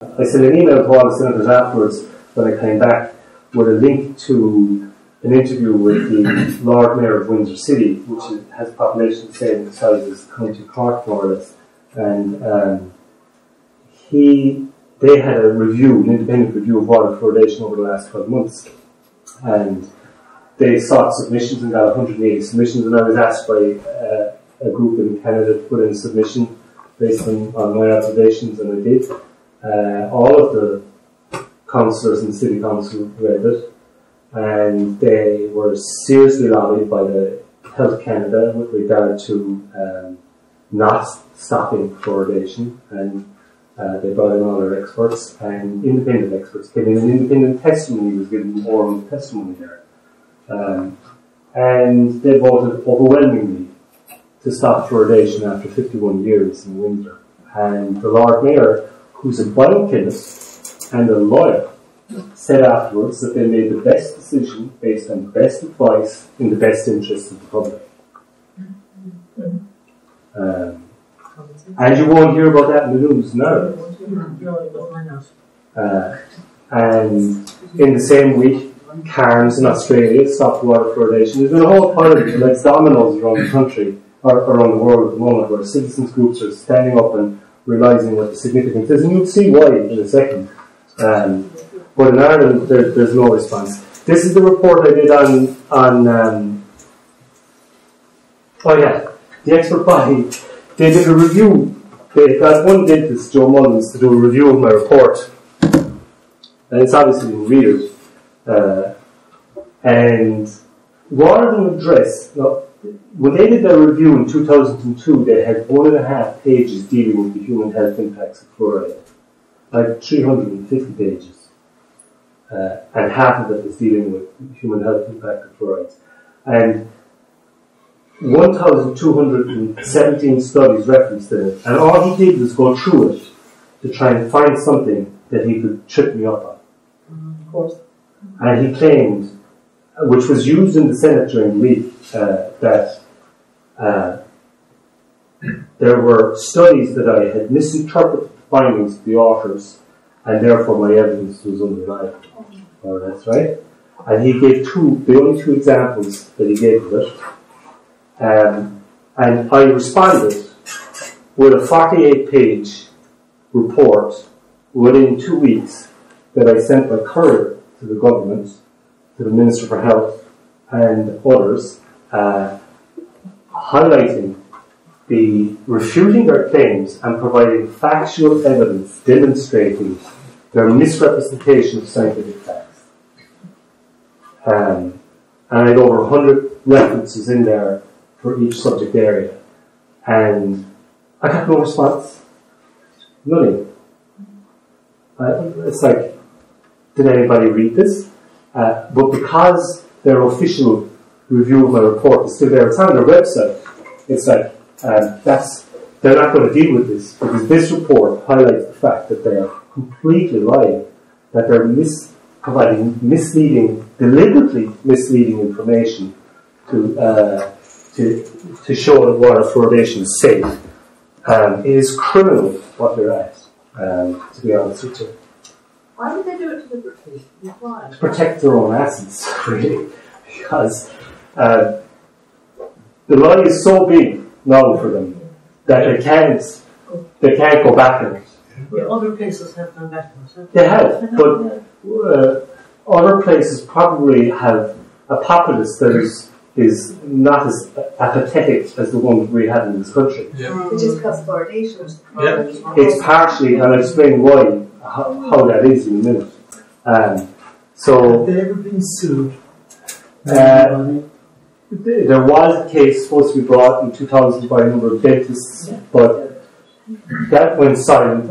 I sent an email to all the senators afterwards when I came back with a link to an interview with the Lord Mayor of Windsor City, which has a population the same size as County Cork, more or less. And they had a review, an independent review of water fluoridation over the last 12 months. And they sought submissions and got 180 submissions, and I was asked by a group in Canada to put in a submission based on my observations, and I did. All of the councillors in the City Council read it, and they were seriously lobbied by the Health Canada with regard to not stopping fluoridation, and they brought in all their experts, and independent experts came in, and independent testimony was given, oral testimony there. And they voted overwhelmingly to stop fluoridation after 51 years in Windsor. And the Lord Mayor, who's a biochemist and a lawyer, said afterwards that they made the best decision based on the best advice in the best interest of the public. And you won't hear about that in the news now. And in the same week, Cairns in Australia stopped water fluoridation. There's been a whole pile of like dominoes around the country, or around the world at the moment, where citizens groups are standing up and realising what the significance is. And you'll see why in a second. But in Ireland, there's no response. This is the report I did on the expert body. They did a review. They got one dentist, Joe Mullins, to do a review of my report. And it's obviously been weird. And rather than address, when they did their review in 2002, they had 1.5 pages dealing with the human health impacts of fluoride. Like 350 pages. And half of it is dealing with human health impact of fluorides. And 1,217 studies referenced in it. And all he did was go through it to try and find something that he could trip me up on. Of course. And he claimed, which was used in the Senate during the week, that there were studies that I had misinterpreted the findings of the authors, and therefore my evidence was unreliable. Oh, that's right. And he gave the only two examples that he gave of it. And I responded with a 48-page report within 2 weeks that I sent by courier to the government, to the Minister for Health and others, highlighting refuting their claims and providing factual evidence demonstrating their misrepresentation of scientific facts. And I had over 100 references in there for each subject area. And I got no response. Nothing. It's like, did anybody read this? But because their official review of my report is still there, it's on their website. It's like, they're not going to deal with this, because this report highlights the fact that they are completely lying, that they're providing deliberately misleading information to show that water fluoridation is safe. It is criminal what they're at, to be honest with you. Why would they do it deliberately? Why? To protect their own assets, really, because the lie is so big now for them that they can't go back on it. Yeah, other places have done that. They have, but other places probably have a populace that is not as apathetic as the one that we have in this country. Yeah. Which is because fluoridation is the problem. Yeah. It's partially, and I'll explain why, how that is in a minute. Have they ever been sued? There was a case supposed to be brought in 2000 by a number of dentists, but that went silent.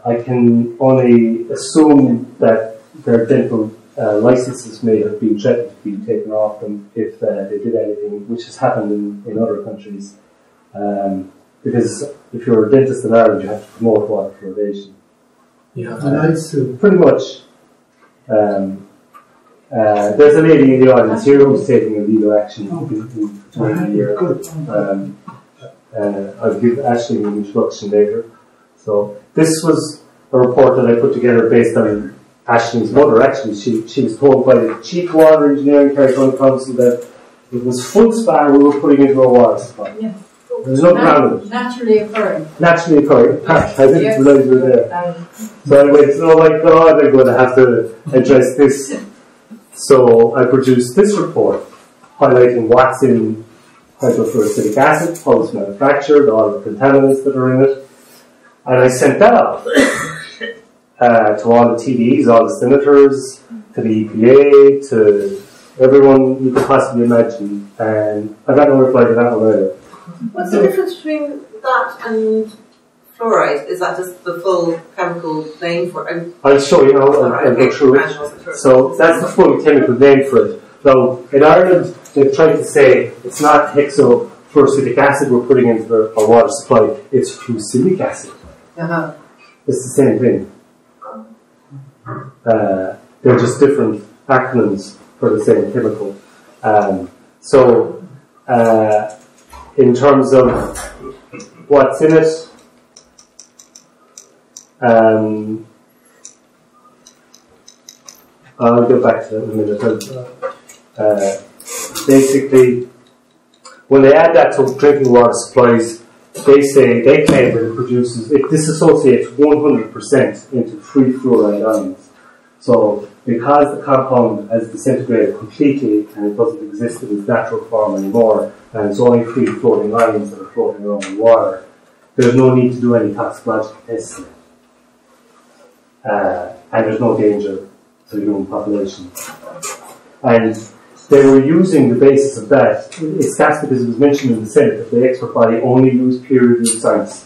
I can only assume that their dental licenses may have been threatened to be taken off them if they did anything, which has happened in other countries. Because if you're a dentist in Ireland, you have to promote water fluoridation. Yeah, and I sue. Pretty much. There's a lady in the audience here who's taking a legal action in a year. Good. I'll give Ashley an introduction later. So this was a report that I put together based on Ashley's mother. Actually, she was told by the chief water engineering Carrick Council that it was full spar we were putting into our water supply. Yeah. There's no ground in it. Naturally occurring. Naturally occurring. I didn't realise you were there. So I went, oh my God, I'm going to have to address this. So I produced this report highlighting what's in hydrofluoric acid, how it's manufactured, all the contaminants that are in it. And I sent that out to all the TDs, all the senators, to the EPA, to everyone you could possibly imagine. And I got no reply to that one either. What's the difference between that and fluoride? Is that just the full chemical name for it? I'll show you how I'll go through it. So that's the full chemical name for it. Now, in Ireland, they've tried to say it's not hexafluoroacetic acid we're putting into our water supply, it's fusidic acid. It's the same thing. They're just different acronyms for the same chemical. In terms of what's in it, I'll get back to that in a minute. Basically, when they add that to drinking water supplies, they claim that it disassociates 100% into free fluoride ions. So, because the compound has disintegrated completely and it doesn't exist in its natural form anymore, and it's only free floating ions that are floating around in water, there's no need to do any toxicological tests. And there's no danger to the human population. And they were using the basis of that. That's because it was mentioned in the Senate that the expert body only used peer-reviewed science.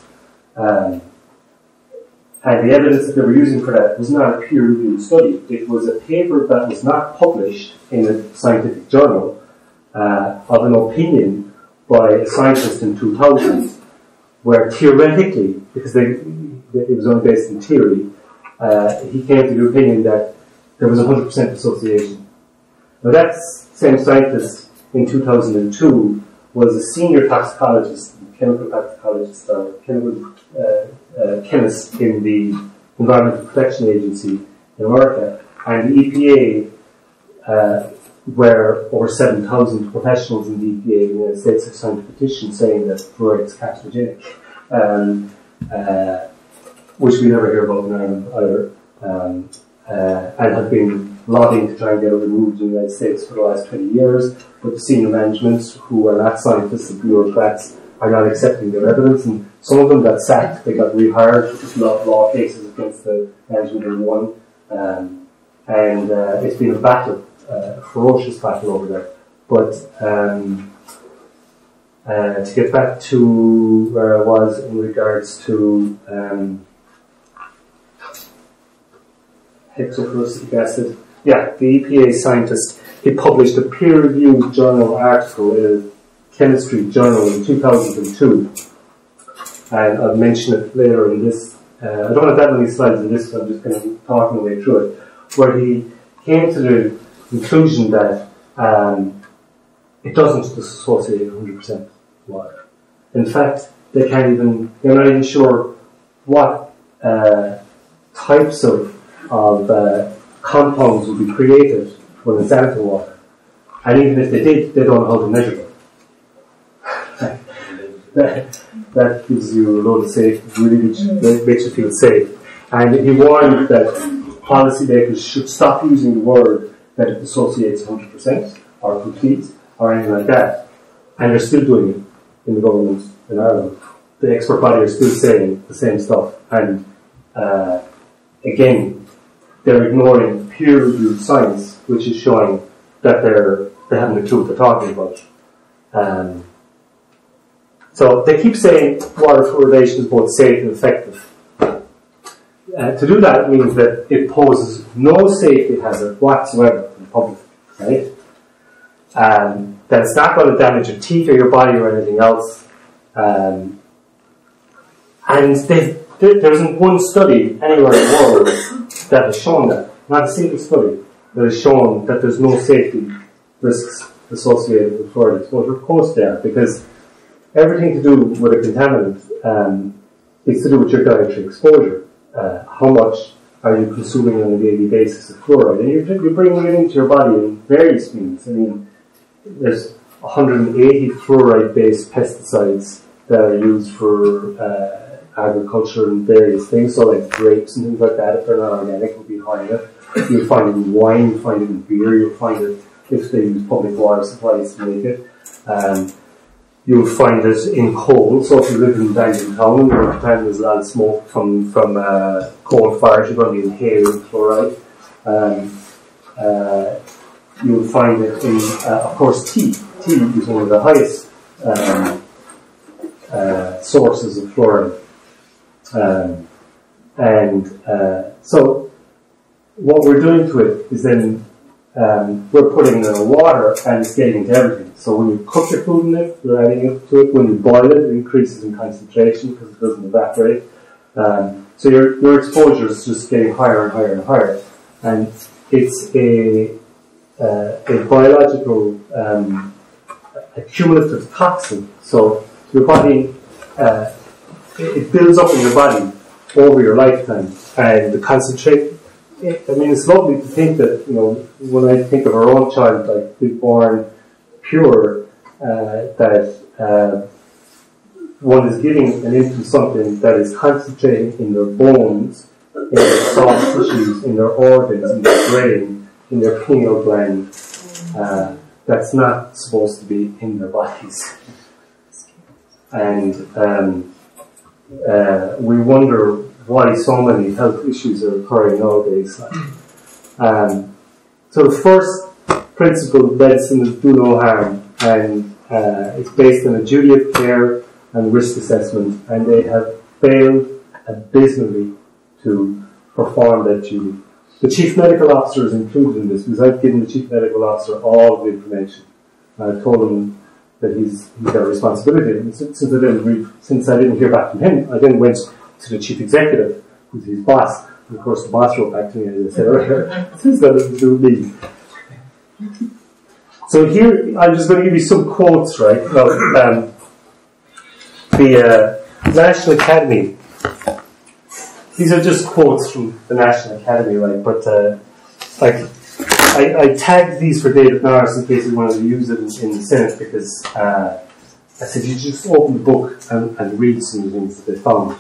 And the evidence that they were using for that was not a peer-reviewed study. It was a paper that was not published in a scientific journal of an opinion by a scientist in 2000, where theoretically, because it was only based in theory, he came to the opinion that there was 100% association. Now that same scientist in 2002 was a senior toxicologist, chemical toxicologist, or chemical chemist in the Environmental Protection Agency in America, and the EPA, where over 7,000 professionals in the EPA in the United States have signed a petition saying that fluoride is carcinogenic, which we never hear about in Ireland either, and have been lobbying to try and get it removed in the United States for the last 20 years, but the senior management, who are not scientists and bureaucrats, are not accepting their evidence, and some of them got sacked, they got rehired, law cases against the management and won, and it's been a battle, a ferocious battle over there. But to get back to where I was in regards to hexafluoroacetic acid, yeah, the EPA scientist, he published a peer-reviewed journal article in a chemistry journal in 2002, and I'll mention it later in this. I don't have that many slides in this, so I'm just going to be talking my way through it, where he came to the conclusion that it doesn't dissociate 100% water. In fact, they're not even sure what types of compounds will be created when it's added to water. And even if they did, they don't know how to measure them. that gives you a lot of safety, really makes you feel safe. And he warned that policymakers should stop using the word that it associates 100% or complete or anything like that. And they're still doing it in the government in Ireland. The expert body are still saying the same stuff. And again, they're ignoring peer-reviewed science, which is showing that they haven't the truth they're talking about. So they keep saying water fluoridation is both safe and effective. To do that means that it poses no safety hazard whatsoever to the public, right? That it's not going to damage your teeth or your body or anything else. And there isn't one study anywhere in the world that has shown that. Not a single study that has shown that there's no safety risks associated with fluoride exposure. Of course there, because everything to do with a contaminant is to do with your dietary exposure. how much are you consuming on a daily basis of fluoride? And you're bringing it into your body in various means. I mean, there's 180 fluoride-based pesticides that are used for agriculture and various things, so like grapes and things like that, if they're not organic, will be high in it. You'll find it in wine, you'll find it in beer, you'll find it if they use public water supplies to make it. You'll find it in coal, so if you live in Bandon town, and there's a lot of smoke from coal fires, you're going to be inhaling fluoride. You'll find it in, of course, tea. Tea is one of the highest sources of fluoride. So what we're doing to it is then we're putting it in the water and it's getting into everything. So when you cook your food in it, you're adding it to it. When you boil it, it increases in concentration because it doesn't evaporate. So your exposure is just getting higher and higher and higher. And it's a biological accumulative toxin. So your body, it builds up in your body over your lifetime, and the concentrate. I mean, it's lovely to think that, you know, when I think of our own child, like being born pure, that one is giving an infant something that is concentrating in their bones, in their soft tissues, in their organs, in their brain, in their pineal gland. That's not supposed to be in their bodies. And we wonder why so many health issues are occurring nowadays. So the first principle of medicine is do no harm, and it's based on a duty of care and risk assessment, and they have failed abysmally to perform that duty. The Chief Medical Officer is included in this because I've given the Chief Medical Officer all of the information. I've told him that he's got a responsibility. And since I didn't hear back from him, I then went to the Chief Executive, who's his boss. And of course, the boss wrote back to me, as I said earlier, this has got nothing to do with me. So here, I'm just going to give you some quotes, right? Now, the National Academy, these are just quotes from the National Academy, right? But I tagged these for David Norris in case he wanted to use it in the Senate, because I said you just open the book and read some of the things that they found.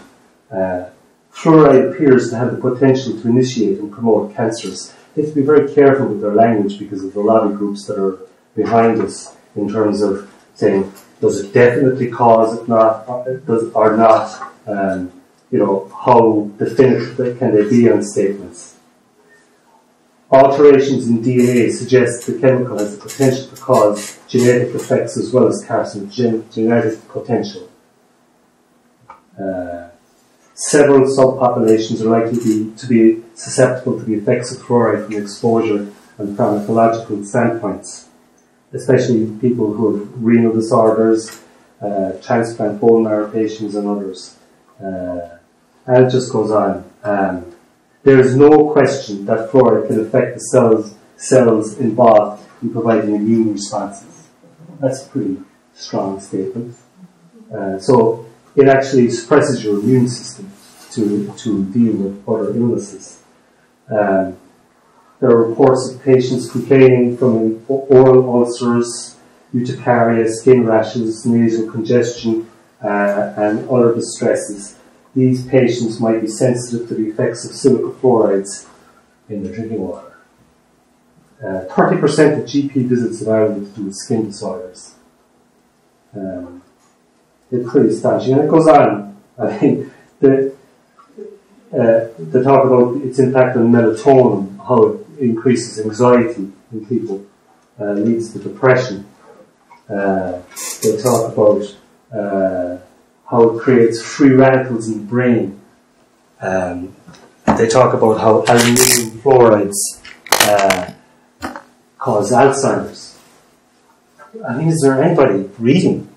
Fluoride appears to have the potential to initiate and promote cancers. They have to be very careful with their language because of the lobby groups that are behind us in terms of saying, does it definitely cause it not, or not, you know, how definitive can they be on statements. Alterations in DNA suggest the chemical has the potential to cause genetic effects as well as carcinogenic potential. Several subpopulations are likely to be susceptible to the effects of fluoride from exposure and pharmacological standpoints, especially people who have renal disorders, transplant bone marrow patients and others. And it just goes on. There is no question that fluoride can affect the cells involved in providing immune responses. That's a pretty strong statement. So it actually suppresses your immune system to deal with other illnesses. There are reports of patients complaining from oral ulcers, urticaria, skin rashes, nasal congestion, and other distresses. These patients might be sensitive to the effects of silica fluorides in their drinking water. 30% of GP visits in Ireland have to do with skin disorders. It's pretty astonishing. And it goes on. I mean, they talk about its impact on melatonin, how it increases anxiety in people, leads to depression. They talk about how it creates free radicals in the brain. They talk about how aluminium fluorides cause Alzheimer's. I mean, is there anybody reading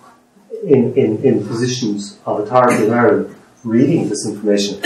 in positions of authority in Ireland reading this information?